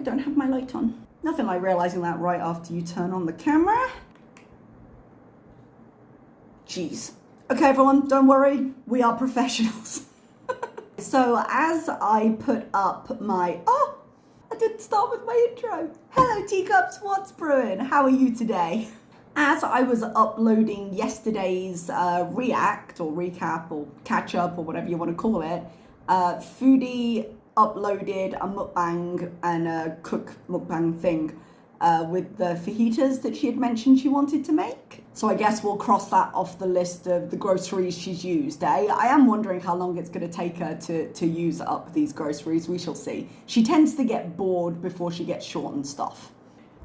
don't have my light on. Nothing like realizing that right after you turn on the camera. Jeez. Okay, everyone, don't worry. We are professionals. So as I put up my... Oh, I didn't start with my intro. Hello, teacups. What's brewing? How are you today? As I was uploading yesterday's react or recap or catch up or whatever you want to call it, Foodie uploaded a mukbang and a cook mukbang thing with the fajitas that she had mentioned she wanted to make. So I guess we'll cross that off the list of the groceries she's used. I am wondering how long it's going to take her to use up these groceries. We shall see. She tends to get bored before she gets short on stuff.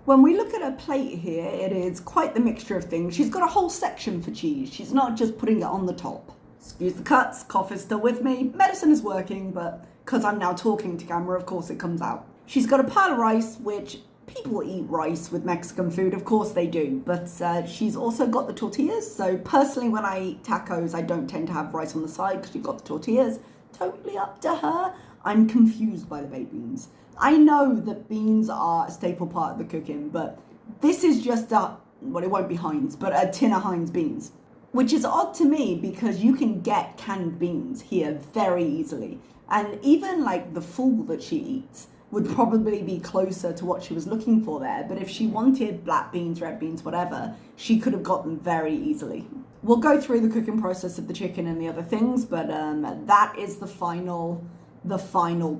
When we look at her plate here, it is quite the mixture of things. She's got a whole section for cheese. She's not just putting it on the top. Excuse the cuts, cough is still with me. Medicine is working, but because I'm now talking to camera, of course it comes out. She's got a pile of rice, which people eat rice with Mexican food, of course they do, but she's also got the tortillas. So personally, when I eat tacos, I don't tend to have rice on the side because you've got the tortillas. Totally up to her. I'm confused by the baked beans. I know that beans are a staple part of the cooking, but this is just well, it won't be Heinz, but a tin of Heinz beans, which is odd to me because you can get canned beans here very easily. And even like the full that she eats would probably be closer to what she was looking for there. But if she wanted black beans, red beans, whatever, she could have got them very easily. We'll go through the cooking process of the chicken and the other things, but that is the final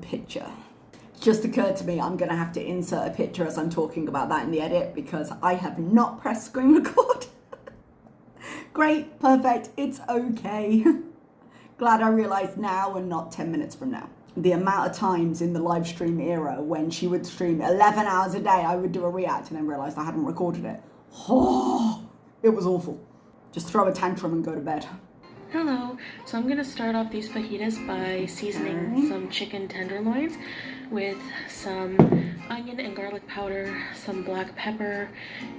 picture. Just occurred to me, I'm gonna have to insert a picture as I'm talking about that in the edit because I have not pressed screen record. Great, perfect, it's okay. Glad I realized now and not 10 minutes from now. The amount of times in the live stream era when she would stream 11 hours a day, I would do a react and then realize I hadn't recorded it. Oh, it was awful. Just throw a tantrum and go to bed. Hello, so I'm gonna start off these fajitas by seasoning some chicken tenderloins with some onion and garlic powder, some black pepper.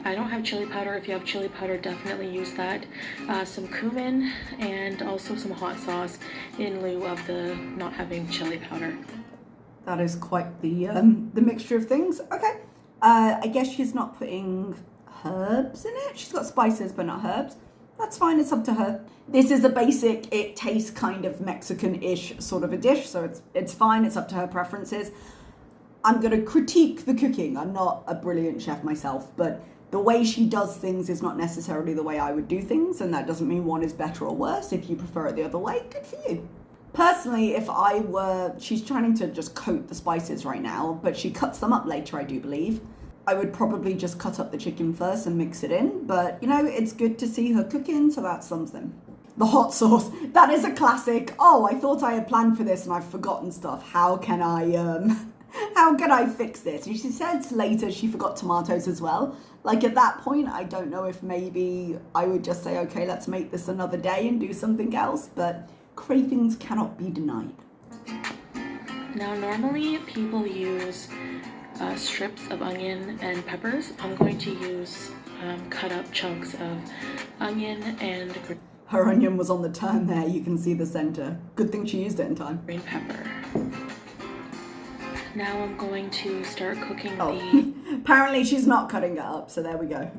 I don't have chili powder. If you have chili powder, definitely use that. Some cumin and also some hot sauce in lieu of the not having chili powder. That is quite the mixture of things. Okay, I guess she's not putting herbs in it. She's got spices but not herbs. That's fine, it's up to her. This is a basic, it tastes kind of Mexican-ish sort of a dish, so it's fine, it's up to her preferences. I'm gonna critique the cooking. I'm not a brilliant chef myself, but the way she does things is not necessarily the way I would do things, and that doesn't mean one is better or worse. If you prefer it the other way, good for you. Personally, she's trying to just coat the spices right now, but she cuts them up later, I do believe. I would probably just cut up the chicken first and mix it in, but you know, it's good to see her cooking, so that's something. The hot sauce, that is a classic. Oh, I thought I had planned for this and I've forgotten stuff. How can I fix this? And she said later she forgot tomatoes as well. Like at that point, I don't know if maybe I would just say, okay, let's make this another day and do something else, but cravings cannot be denied. Now, normally people use strips of onion and peppers. I'm going to use cut up chunks of onion and her onion was on the turn there, you can see the center. Good thing she used it in time. green pepper. Now I'm going to start cooking Apparently she's not cutting it up, so there we go.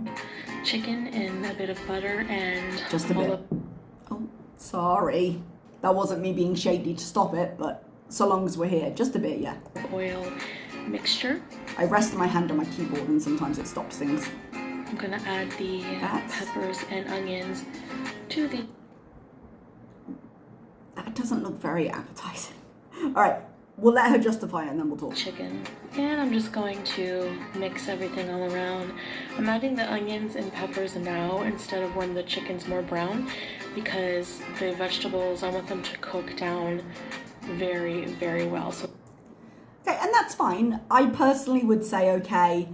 Chicken in a bit of butter and just a bit. Oh, sorry. That wasn't me being shady to stop it, but so long as we're here, just a bit, yeah. Oil mixture. I rest my hand on my keyboard and sometimes it stops things. I'm gonna add the peppers and onions to the... That doesn't look very appetizing. All right, we'll let her justify it and then we'll talk. Chicken. And I'm just going to mix everything all around. I'm adding the onions and peppers now instead of when the chicken's more brown because the vegetables, I want them to cook down very, very well. So. Okay, and that's fine. I personally would say, okay,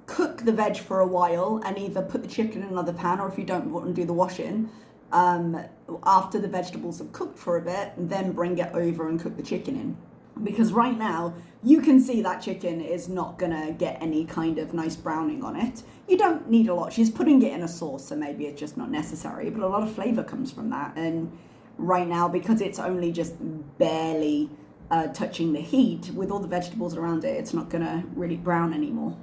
cook the veg for a while and either put the chicken in another pan, or if you don't want to do the washing, after the vegetables have cooked for a bit, then bring it over and cook the chicken in. Because right now, you can see that chicken is not gonna get any kind of nice browning on it. You don't need a lot. She's putting it in a sauce, so maybe it's just not necessary, but a lot of flavor comes from that. And right now, because it's only just barely touching the heat, with all the vegetables around it, it's not gonna really brown anymore.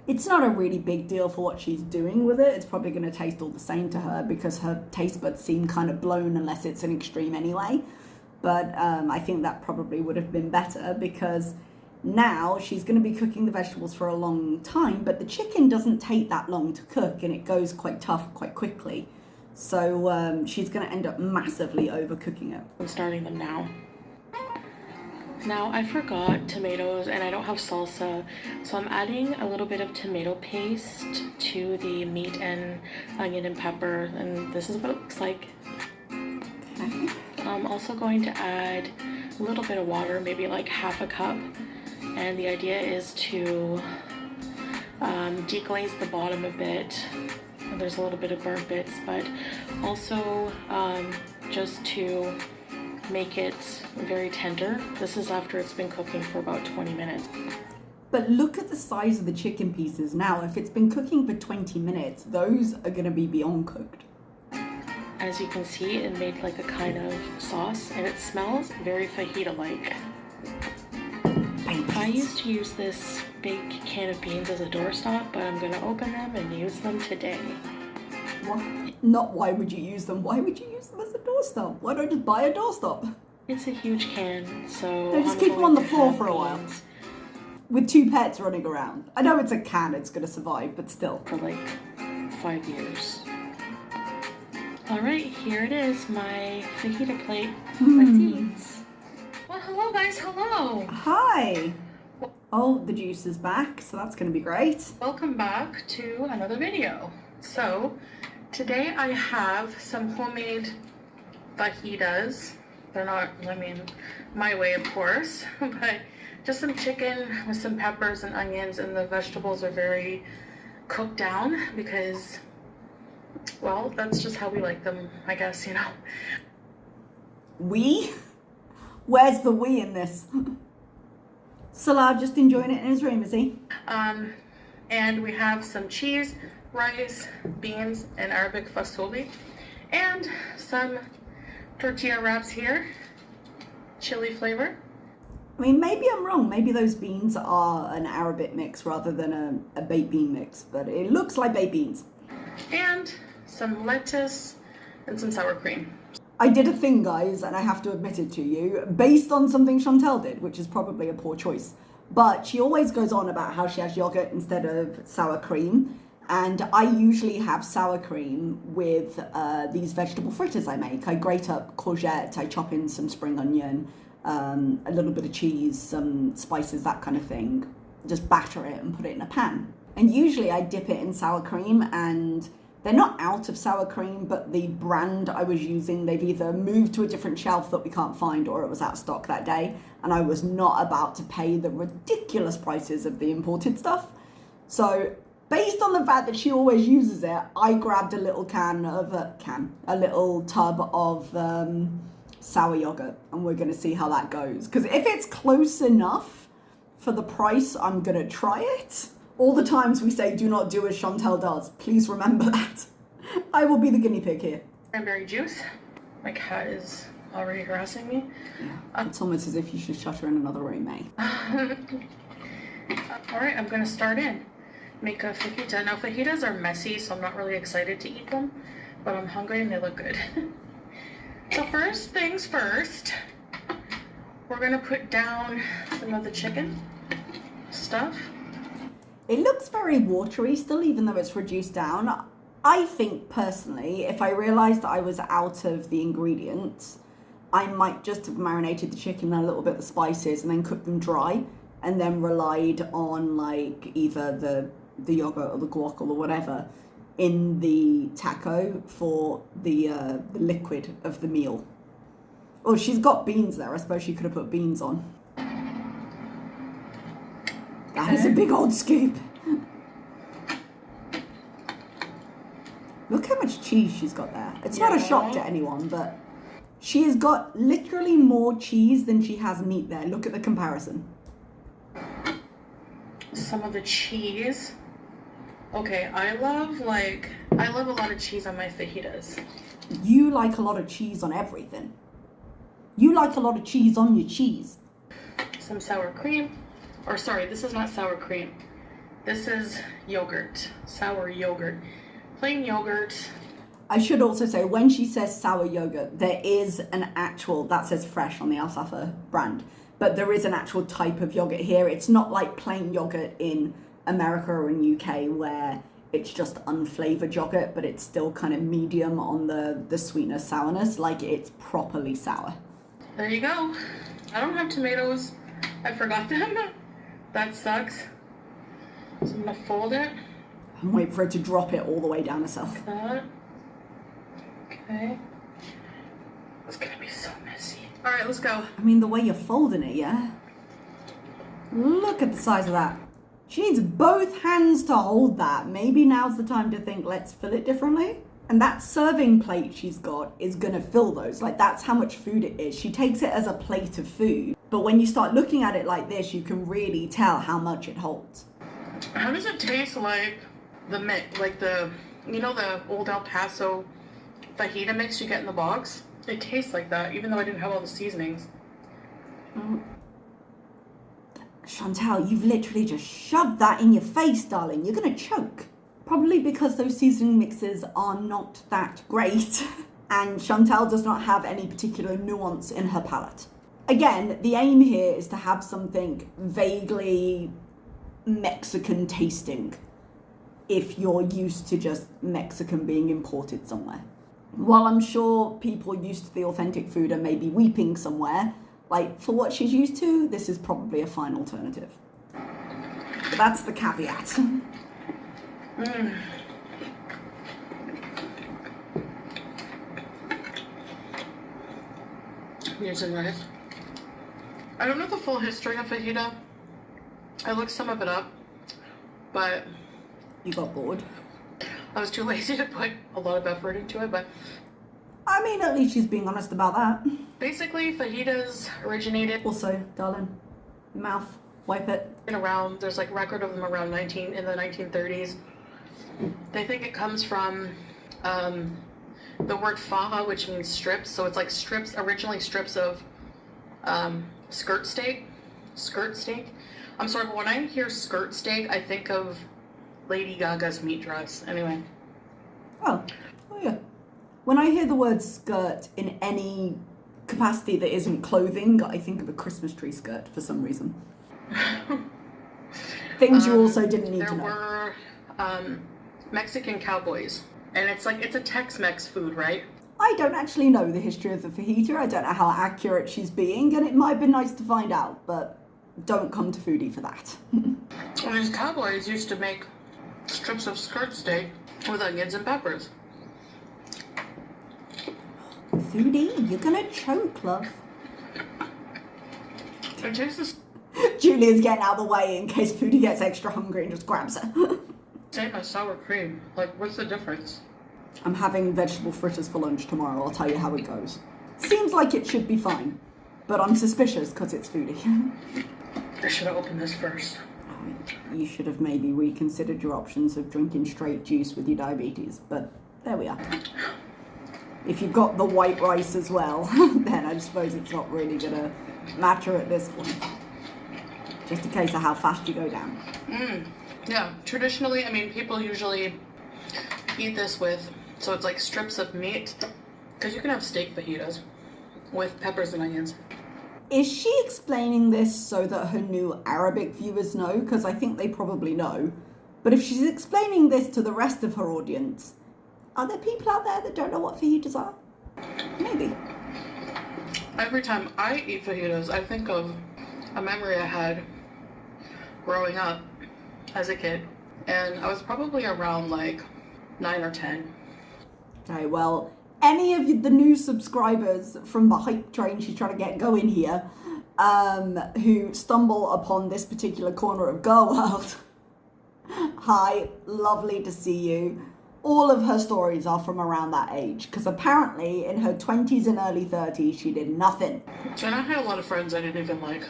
It's not a really big deal for what she's doing with it. It's probably gonna taste all the same to her because her taste buds seem kind of blown unless it's an extreme anyway. But I think that probably would have been better because now she's gonna be cooking the vegetables for a long time, but the chicken doesn't take that long to cook and it goes quite tough quite quickly. So she's gonna end up massively overcooking it. I'm starting them now. Now I forgot tomatoes and I don't have salsa, so I'm adding a little bit of tomato paste to the meat and onion and pepper, and this is what it looks like. Okay. I'm also going to add a little bit of water, maybe like half a cup, and the idea is to deglaze the bottom a bit. There's a little bit of burnt bits, but also just to make it very tender. This is after it's been cooking for about 20 minutes. But look at the size of the chicken pieces now. If it's been cooking for 20 minutes, those are gonna be beyond cooked. As you can see, it made like a kind of sauce and it smells very fajita-like. I used to use this big can of beans as a doorstop, but I'm gonna open them and use them today. What? Not why would you use them? Why would you use them as a doorstop? Why don't I just buy a doorstop? It's a huge can, so No, just keep them on the floor for a while. With 2 pets running around. I know it's a can, it's gonna survive, but still. For like 5 years. All right, here it is, my fajita plate. Let's eat. Well, hello guys, hello. Hi. Oh, the juice is back, so that's gonna be great. Welcome back to another video. So, today I have some homemade fajitas. They're not, I mean, my way of course, but just some chicken with some peppers and onions, and the vegetables are very cooked down because, well, that's just how we like them, I guess, you know. We? Where's the we in this? Salah just enjoying it in his room, is he? And we have some cheese, rice, beans, and Arabic fasoli, and some tortilla wraps here, chili flavor. I mean, maybe I'm wrong. Maybe those beans are an Arabic mix rather than a baked bean mix, but it looks like baked beans. And some lettuce and some sour cream. I did a thing, guys, and I have to admit it to you, based on something Chantal did, which is probably a poor choice. But she always goes on about how she has yogurt instead of sour cream. And I usually have sour cream with these vegetable fritters I make. I grate up courgette, I chop in some spring onion, a little bit of cheese, some spices, that kind of thing. Just batter it and put it in a pan. And usually I dip it in sour cream, and they're not out of sour cream, but the brand I was using, they've either moved to a different shelf that we can't find, or it was out of stock that day. And I was not about to pay the ridiculous prices of the imported stuff. So based on the fact that she always uses it, I grabbed a little a little tub of sour yogurt, and we're gonna see how that goes. Because if it's close enough for the price, I'm gonna try it. All the times we say do not do as Chantal does, please remember that. I will be the guinea pig here. Cranberry juice. My cat is already harassing me. Yeah, it's almost as if you should shut her in another room, eh? All right, I'm gonna start in. Make a fajita. Now fajitas are messy, so I'm not really excited to eat them, but I'm hungry and they look good. So first things first, we're gonna put down some of the chicken stuff. It looks very watery still, even though it's reduced down. I think personally, if I realised that I was out of the ingredients, I might just have marinated the chicken in a little bit of the spices and then cooked them dry, and then relied on like either the yogurt or the guac or whatever in the taco for the liquid of the meal. Oh, she's got beans there. I suppose she could have put beans on. That is a big old scoop. Look how much cheese she's got there. It's not a shock to anyone, but she has got literally more cheese than she has meat there. Look at the comparison. Some of the cheese. Okay, I love a lot of cheese on my fajitas. You like a lot of cheese on everything. You like a lot of cheese on your cheese. Some sour cream. Or sorry, this is not sour cream. This is yogurt. Sour yogurt. Plain yogurt. I should also say, when she says sour yogurt, there is an actual, that says fresh on the Alsafa brand, but there is an actual type of yogurt here. It's not like plain yogurt in America or in UK where it's just unflavored yogurt, but it's still kind of medium on the sweetness, sourness, like it's properly sour. There you go. I don't have tomatoes. I forgot them. That sucks. So I'm gonna fold it. I'm waiting for it to drop it all the way down herself. Like that. Okay. It's gonna be so messy. All right, let's go. I mean, the way you're folding it, yeah? Look at the size of that. She needs both hands to hold that. Maybe now's the time to think, let's fill it differently. And that serving plate she's got is gonna fill those. Like, that's how much food it is. She takes it as a plate of food. But when you start looking at it like this, you can really tell how much it holds. How does it taste like the mix, like the, you know, the old El Paso fajita mix you get in the box? It tastes like that, even though I didn't have all the seasonings. Chantal, you've literally just shoved that in your face, darling. You're gonna choke. Probably because those seasoning mixes are not that great, and Chantal does not have any particular nuance in her palate. Again, the aim here is to have something vaguely Mexican tasting if you're used to just Mexican being imported somewhere. While I'm sure people used to the authentic food are maybe weeping somewhere, like for what she's used to, this is probably a fine alternative. But that's the caveat. Using rice. I don't know the full history of fajita. I looked some of it up, but You got bored. I was too lazy to put a lot of effort into it. But I mean, at least she's being honest about that. basically, fajitas originated Also, darling, your mouth, wipe it. around. There's like record of them around in the 1930s. They think it comes from the word faja, which means strips. So it's like originally strips of skirt steak. I'm sorry, but when I hear skirt steak, I think of Lady Gaga's meat dress. Anyway. Oh yeah. When I hear the word skirt in any capacity that isn't clothing, I think of a Christmas tree skirt for some reason. Things you also didn't need to know. There were Mexican cowboys, and it's a Tex-Mex food, right? I don't actually know the history of the fajita. I don't know how accurate she's being, and it might have been nice to find out, but don't come to Foodie for that. Well, these cowboys used to make strips of skirt steak with onions and peppers. Foodie, you're gonna choke, love. It tastes Julia's getting out of the way in case Foodie gets extra hungry and just grabs her. the same as sour cream. Like, what's the difference? I'm having vegetable fritters for lunch tomorrow. I'll tell you how it goes. Seems like it should be fine, but I'm suspicious because it's Foodie. I should have opened this first. You should have maybe reconsidered your options of drinking straight juice with your diabetes, but there we are. If you've got the white rice as well, then I suppose it's not really gonna matter at this point. Just a case of how fast you go down. Yeah, traditionally, I mean, people usually eat this with, so it's like strips of meat, because you can have steak fajitas with peppers and onions. Is she explaining this so that her new Arabic viewers know? Because I think they probably know. But if she's explaining this to the rest of her audience, are there people out there that don't know what fajitas are? Maybe. Every time I eat fajitas, I think of a memory I had growing up as a kid. And I was probably around like 9 or 10. Okay, well, any of the new subscribers from the hype train she's trying to get going here, who stumble upon this particular corner of Girl World, hi, lovely to see you. All of her stories are from around that age, because apparently in her 20s and early 30s, she did nothing. And I had a lot of friends I didn't even like.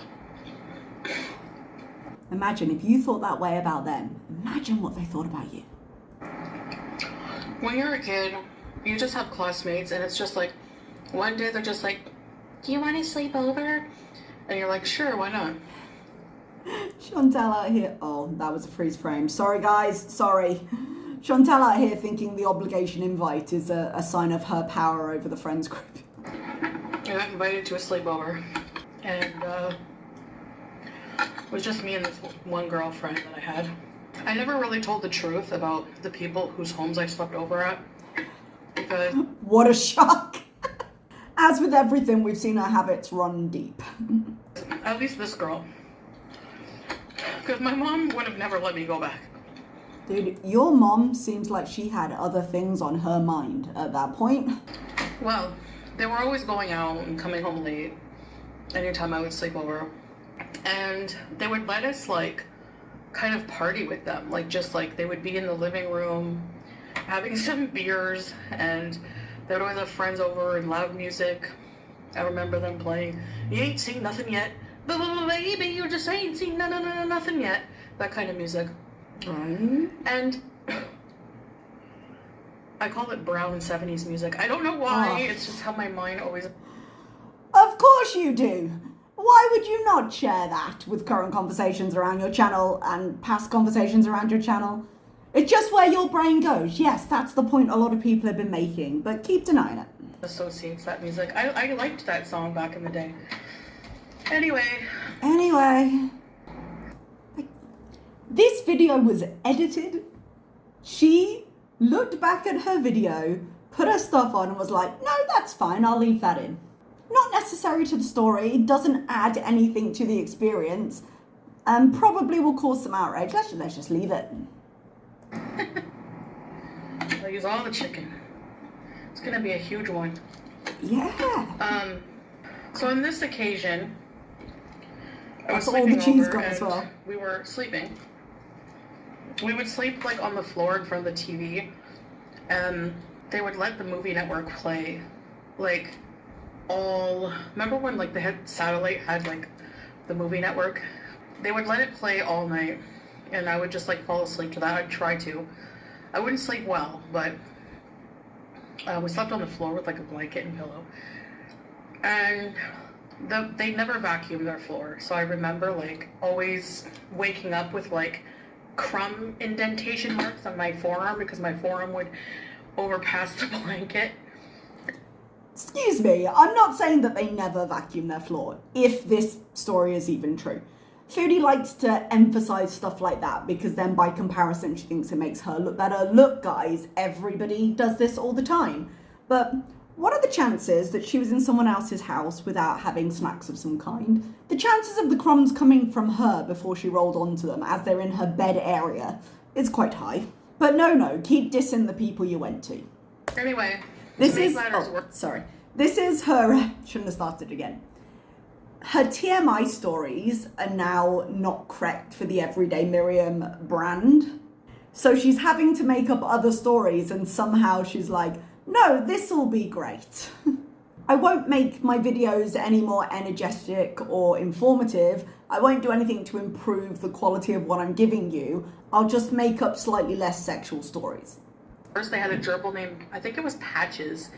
Imagine if you thought that way about them, imagine what they thought about you. When you're a kid, you just have classmates, and it's just like, one day they're just like, do you want to sleep over? And you're like, sure, why not? Chantal out here. Oh, that was a freeze frame. Sorry, guys. Sorry. Chantal out here thinking the obligation invite is a sign of her power over the friends group. I got invited to a sleepover. And it was just me and this one girlfriend that I had. I never really told the truth about the people whose homes I slept over at. Because... What a shock. As with everything, we've seen our habits run deep. At least this girl. Because my mom would have never let me go back. Dude, your mom seems like she had other things on her mind at that point. Well, they were always going out and coming home late anytime I would sleep over. And they would let us, like, kind of party with them. Like, just, like, they would be in the living room having some beers, and they would always have friends over and loud music. I remember them playing, "You ain't seen nothing yet. Baby, you just ain't seen nothing yet." That kind of music. And I call it brown 70s music. I don't know why. It's just how my mind always... Of course you do. Why would you not share that with current conversations around your channel and past conversations around your channel? It's just where your brain goes. Yes, that's the point a lot of people have been making, but keep denying it. Associates that music. I liked that song back in the day. Anyway. This video was edited. She looked back at her video, put her stuff on and was like, no, that's fine, I'll leave that in. Not necessary to the story, it doesn't add anything to the experience, and probably will cause some outrage. Let's just leave it. I'll use all the chicken. It's gonna be a huge one. Yeah. So on this occasion, I was all the cheese over gone as well. We were sleeping. We would sleep like on the floor in front of the TV, and they would let the movie network play, like all. Remember when like the satellite had like the movie network? They would let it play all night, and I would just like fall asleep to that. I'd try to. I wouldn't sleep well, but we slept on the floor with like a blanket and pillow, and they never vacuumed their floor. So I remember like always waking up with like crumb indentation marks on my forearm because my forearm would overpass the blanket. Excuse me, I'm not saying that they never vacuum their floor, if this story is even true. Foodie likes to emphasize stuff like that because then by comparison she thinks it makes her look better. Look guys, everybody does this all the time. But what are the chances that she was in someone else's house without having snacks of some kind? The chances of the crumbs coming from her before she rolled onto them as they're in her bed area is quite high. But no, keep dissing the people you went to. Anyway, this is her, shouldn't have started again. Her TMI stories are now not correct for the everyday Miriam brand. So she's having to make up other stories and somehow she's like, no, this'll be great. I won't make my videos any more energetic or informative. I won't do anything to improve the quality of what I'm giving you. I'll just make up slightly less sexual stories. First they had a gerbil named, I think it was Patches.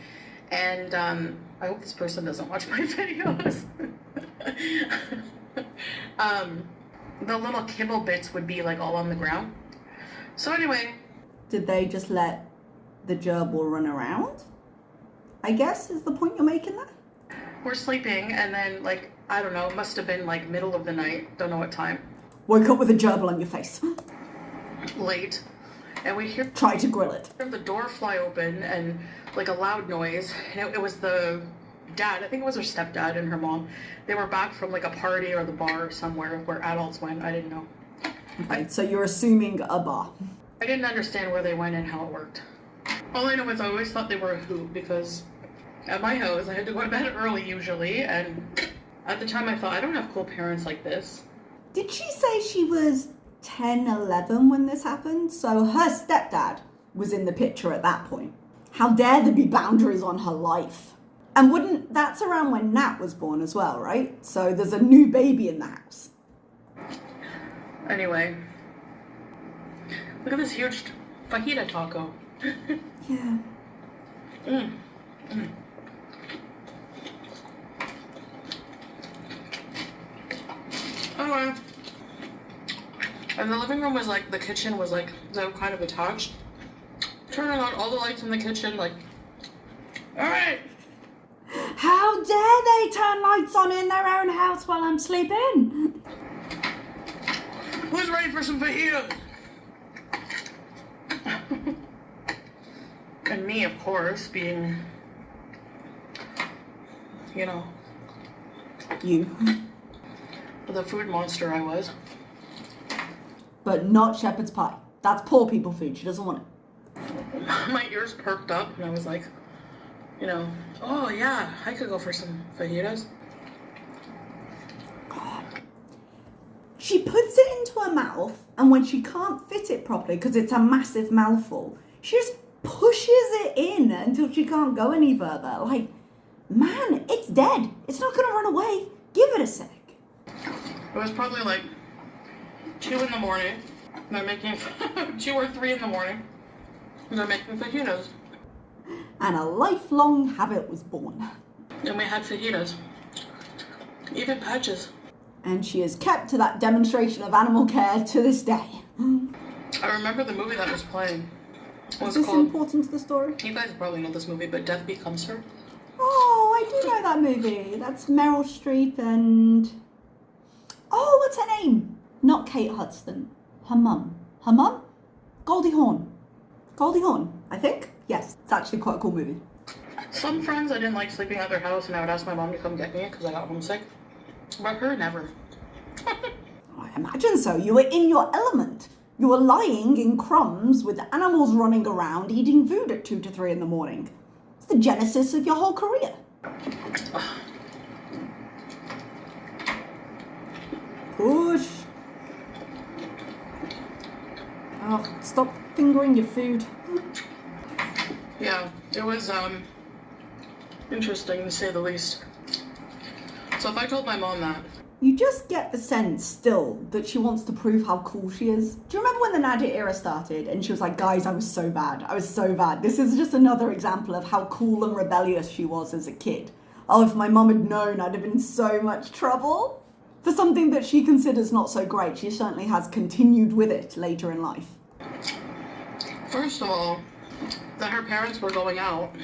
And I hope this person doesn't watch my videos. The little kibble bits would be like all on the ground. So anyway. Did they just let the gerbil run around? I guess is the point you're making there? We're sleeping and then like, I don't know, it must have been like middle of the night. Don't know what time. Woke up with a gerbil on your face. Late. And we hear... Try to grill it. The door fly open and like a loud noise. And it was the dad, I think it was her stepdad and her mom. They were back from like a party or the bar or somewhere where adults went. I didn't know. Okay, so you're assuming a bar. I didn't understand where they went and how it worked. All I know is I always thought they were a hoot because at my house I had to go to bed early usually, and at the time I thought, I don't have cool parents like this. Did she say she was 10, 11 when this happened? So her stepdad was in the picture at that point. How dare there be boundaries on her life? And that's around when Nat was born as well, right? So there's a new baby in the house. Anyway, look at this huge fajita taco. Yeah. Anyway, and the living room was like, the kitchen was like, they were kind of attached. Turning on all the lights in the kitchen, like, all right. How dare they turn lights on in their own house while I'm sleeping? Who's ready for some fajitas? And me, of course, being, you know, You. the food monster I was. But not shepherd's pie. That's poor people food. She doesn't want it. My ears perked up and I was like, you know, oh yeah, I could go for some fajitas. God. She puts it into her mouth, and when she can't fit it properly because it's a massive mouthful, she just pushes it in until she can't go any further. Like, man, it's dead. It's not gonna run away. Give it a sec. It was probably like 2 in the morning. They're making 2 or 3 in the morning. They're making fajitas. And a lifelong habit was born. And we had fajitas. Even patches. And she is kept to that demonstration of animal care to this day. I remember the movie that was playing. Is this important to the story? You guys probably know this movie, but Death Becomes Her. Oh, I do know that movie. That's Meryl Streep and... Oh, what's her name? Not Kate Hudson. Her mum. Her mum? Goldie Hawn. Goldie Hawn, I think. Yes, it's actually quite a cool movie. Some friends, I didn't like sleeping at their house, and I would ask my mom to come get me because I got homesick. But her, never. I imagine so. You were in your element. You were lying in crumbs with animals running around eating food at 2 to 3 in the morning. It's the genesis of your whole career. Push. Oh, stop fingering your food. Yeah, it was interesting to say the least. So if I told my mom that, You just get the sense still that she wants to prove how cool she is. Do you remember when the Nadia era started and she was like, guys, I was so bad. I was so bad. This is just another example of how cool and rebellious she was as a kid. Oh, if my mum had known, I'd have been in so much trouble. For something that she considers not so great, she certainly has continued with it later in life. first of all, that her parents were going out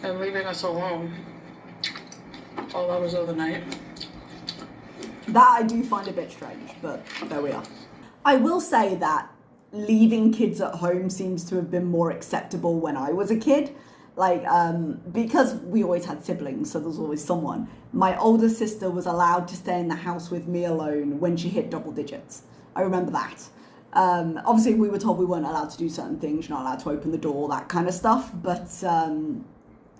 and leaving us alone all hours of the night. That I do find a bit strange, but there we are. I will say that leaving kids at home seems to have been more acceptable when I was a kid. Like, because we always had siblings, so there was always someone. My older sister was allowed to stay in the house with me alone when she hit double digits. I remember that. Obviously, we were told we weren't allowed to do certain things, you're not allowed to open the door, that kind of stuff. But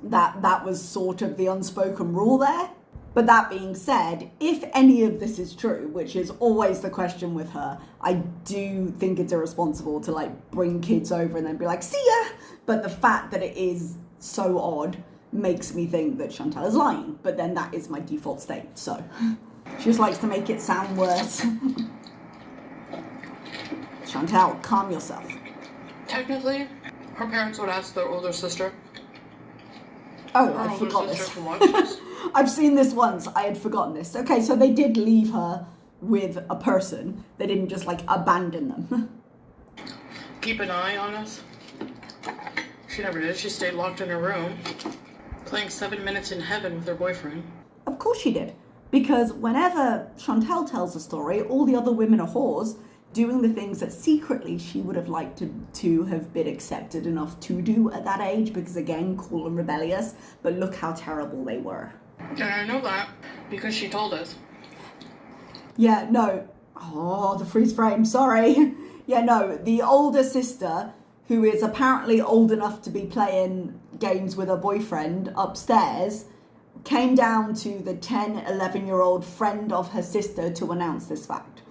that was sort of the unspoken rule there. But that being said, if any of this is true, which is always the question with her, I do think it's irresponsible to like bring kids over and then be like, see ya. But the fact that it is so odd makes me think that Chantal is lying. But then that is my default state. So she just likes to make it sound worse. Chantal, calm yourself. Technically, her parents would ask their older sister. Oh, Her I older forgot sister this. to watch this. I've seen this once. I had forgotten this. Okay, so they did leave her with a person. They didn't just like abandon them. Keep an eye on us. She never did. She stayed locked in her room, playing 7 Minutes in Heaven with her boyfriend. Of course she did. Because whenever Chantal tells a story, all the other women are whores doing the things that secretly she would have liked to have been accepted enough to do at that age, because again, cool and rebellious, but look how terrible they were. And I know that because she told us. Yeah, no. Oh, the freeze frame, sorry. Yeah, no, the older sister, who is apparently old enough to be playing games with her boyfriend upstairs, came down to the 10, 11-year-old friend of her sister to announce this fact.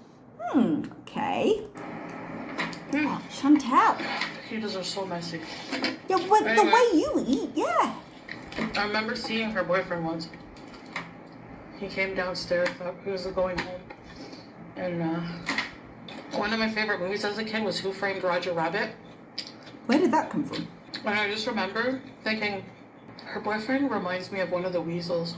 Okay. Oh, Chantal. Fajitas are so messy. Yeah, but Anyway. the way you eat, yeah. I remember seeing her boyfriend once. He came downstairs, thought he was going home. And one of my favorite movies as a kid was Who Framed Roger Rabbit? Where did that come from? And I just remember thinking, her boyfriend reminds me of one of the weasels.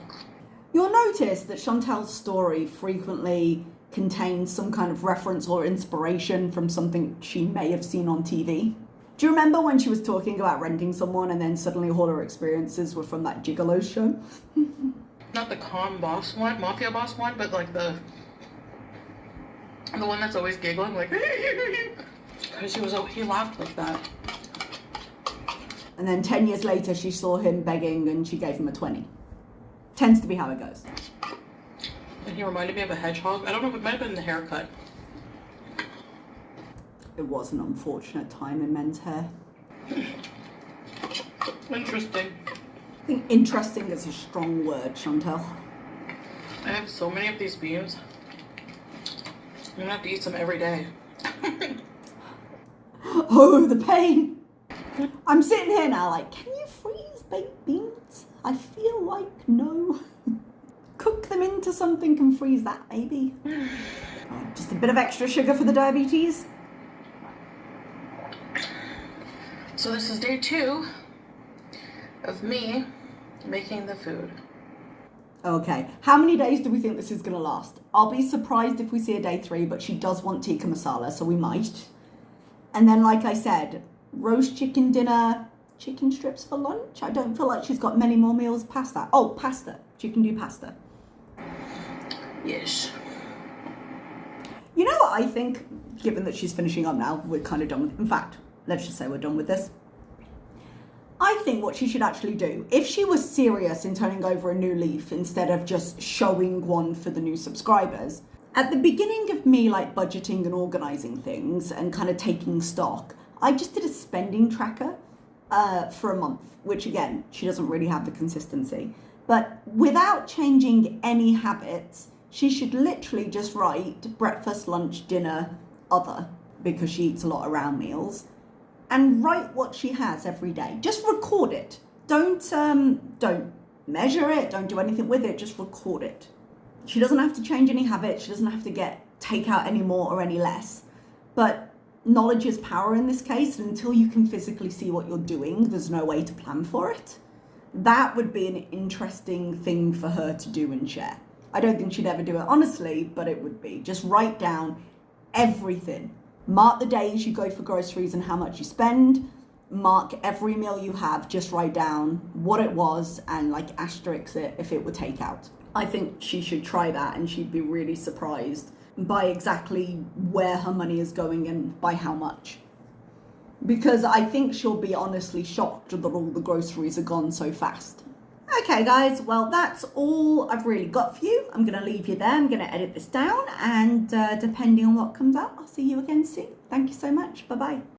You'll notice that Chantal's story frequently contains some kind of reference or inspiration from something she may have seen on TV. Do you remember when she was talking about renting someone and then suddenly all her experiences were from that Gigolo show? Not the con boss one, mafia boss one, but like the one that's always giggling, like, because he laughed like that. And then 10 years later, she saw him begging and she gave him a 20. Tends to be how it goes. And he reminded me of a hedgehog. I don't know, it might have been the haircut. It was an unfortunate time in men's hair. Interesting. I think interesting is a strong word, Chantal. I have so many of these beans. I'm gonna have to eat some every day. Oh, the pain. I'm sitting here now like, can you freeze baked beans? I feel like no. Cook them into something and freeze that, maybe. Just a bit of extra sugar for the diabetes. So this is day 2 of me making the food. Okay, how many days do we think this is going to last? I'll be surprised if we see a day 3, but she does want tikka masala, so we might. And then, like I said, roast chicken dinner, chicken strips for lunch. I don't feel like she's got many more meals past that. Oh, pasta. She can do pasta. Yes. You know what I think, given that she's finishing up now, we're kind of done with, in fact, let's just say we're done with this. I think what she should actually do, if she was serious in turning over a new leaf instead of just showing one for the new subscribers, at the beginning of me like budgeting and organizing things and kind of taking stock, I just did a spending tracker for a month, which again, she doesn't really have the consistency. But without changing any habits, she should literally just write breakfast, lunch, dinner, other, because she eats a lot around meals, and write what she has every day. Just record it. Don't measure it, don't do anything with it, just record it. She doesn't have to change any habits, she doesn't have to take out any more or any less. But knowledge is power in this case, and until you can physically see what you're doing, there's no way to plan for it. That would be an interesting thing for her to do and share. I don't think she'd ever do it honestly, but it would be. Just write down everything. Mark the days you go for groceries and how much you spend. Mark every meal you have, just write down what it was and like asterisk it if it were takeout. I think she should try that and she'd be really surprised by exactly where her money is going and by how much. Because I think she'll be honestly shocked that all the groceries are gone so fast. Okay guys, well that's all I've really got for you. I'm going to leave you there. I'm going to edit this down and depending on what comes out, I'll see you again soon. Thank you so much. Bye-bye.